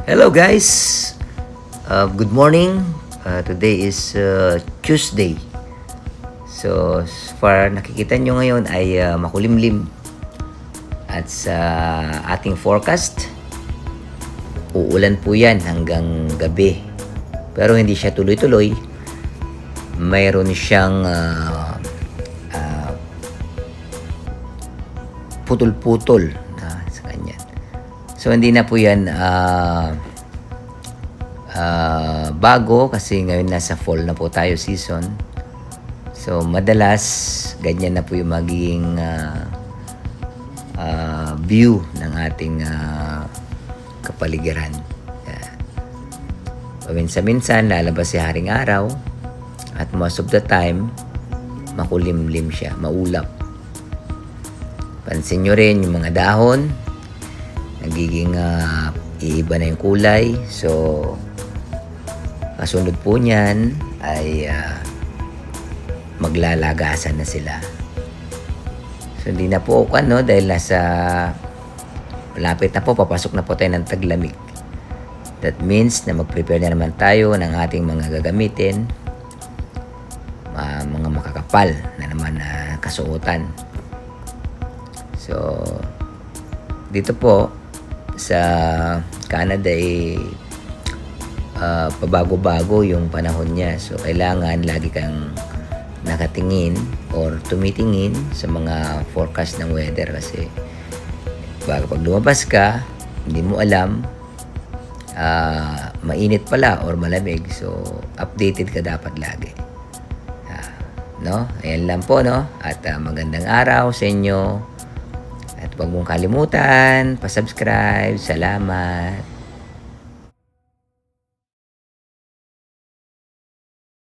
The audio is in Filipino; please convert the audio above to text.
Hello guys, good morning. Today is Tuesday. So far nakikita nyo ngayon ay makulimlim. At sa ating forecast, uulan po yan hanggang gabi. Pero hindi siya tuloy-tuloy. Mayroon siyang putol-putol sa kanya. So hindi na po yan bago kasi ngayon nasa fall na po tayo season. So madalas ganyan na po yung magiging view ng ating kapaligiran. Paminsan-minsan lalabas si haring araw at most of the time makulimlim siya, maulap. Pansin nyo rin yung mga dahon nagiging iiba na yung kulay. So kasunod po niyan ay maglalagasan na sila. So hindi na po dahil nasa malapit na po, papasok na po tayo ng taglamig. That means na mag-prepare na naman tayo ng ating mga gagamitin, mga makakapal na naman na kasuotan. So dito po sa Canada pabago-bago yung panahon niya. So kailangan lagi kang nakatingin or tumitingin sa mga forecast ng weather kasi pag lumabas ka, hindi mo alam mainit pala or malamig. So updated ka dapat lagi. Ayan lang po, at magandang araw sa inyo. At huwag mong kalimutan, pa-subscribe. Salamat.